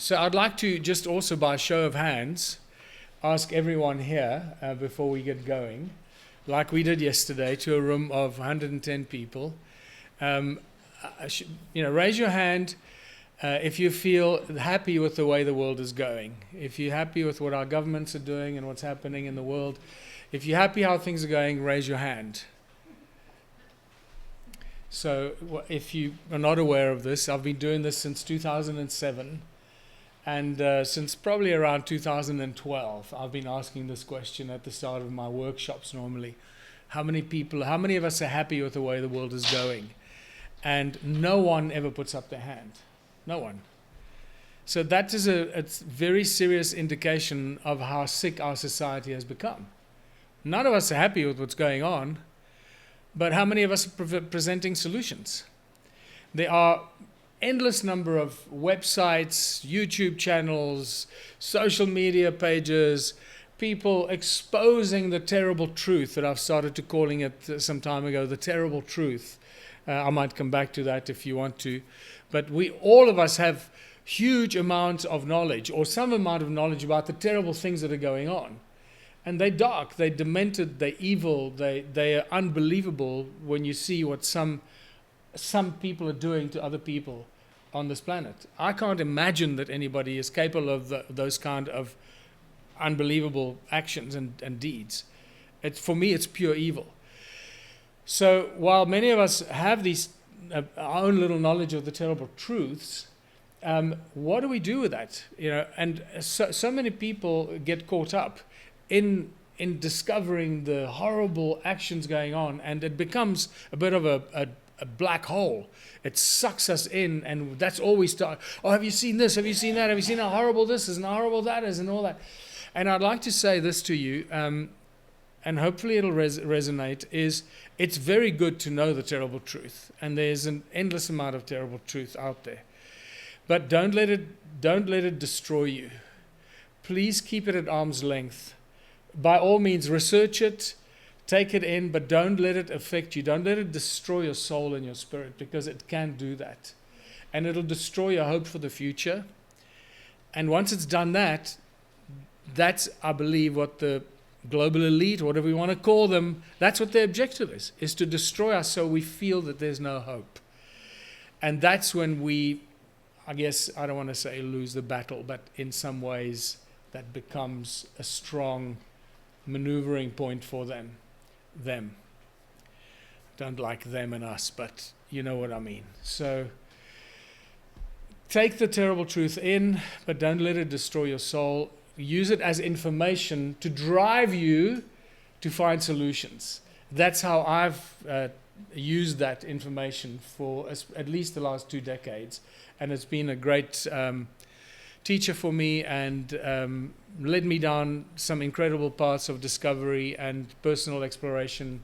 So I'd like to just also, by show of hands, ask everyone here before we get going, like we did yesterday to a room of 110 people. Raise your hand if you feel happy with the way the world is going. If you're happy with what our governments are doing and what's happening in the world. If you're happy how things are going, raise your hand. So if you are not aware of this, I've been doing this since 2007. And since probably around 2012, I've been asking this question at the start of my workshops normally. How many of us are happy with the way the world is going? And no one ever puts up their hand. No one. So that is a very serious indication of how sick our society has become. None of us are happy with what's going on, but how many of us are presenting solutions? There are endless number of websites, YouTube channels, social media pages, people exposing the terrible truth that I've started to calling it some time ago, the terrible truth. I might come back to that if you want to. But all of us have huge amounts of knowledge or some amount of knowledge about the terrible things that are going on. And they're dark, they're demented, they're evil, they are unbelievable when you see what some people are doing to other people on this planet. I can't imagine that anybody is capable of those kind of unbelievable actions and deeds. For me, it's pure evil. So while many of us have these our own little knowledge of the terrible truths, what do we do with that? And so many people get caught up in discovering the horrible actions going on, and it becomes a bit of a black hole. It sucks us in, and that's all we start. Oh, have you seen this? Have you seen that? Have you seen how horrible this is and how horrible that is and all that? And I'd like to say this to you, and hopefully it'll resonate, is it's very good to know the terrible truth, and there's an endless amount of terrible truth out there. But don't let it destroy you. Please keep it at arm's length. By all means, research it, take it in, but don't let it affect you. Don't let it destroy your soul and your spirit, because it can do that. And it'll destroy your hope for the future. And once it's done that, that's, I believe, what the global elite, whatever we want to call them, that's what their objective is to destroy us so we feel that there's no hope. And that's when we, I guess, I don't want to say lose the battle, but in some ways that becomes a strong maneuvering point for them. Don't like them and us, but you know what I mean. So take the terrible truth in, but don't let it destroy your soul. Use it as information to drive you to find solutions. That's how I've used that information for at least the last 2 decades, and it's been a great teacher for me, and led me down some incredible paths of discovery and personal exploration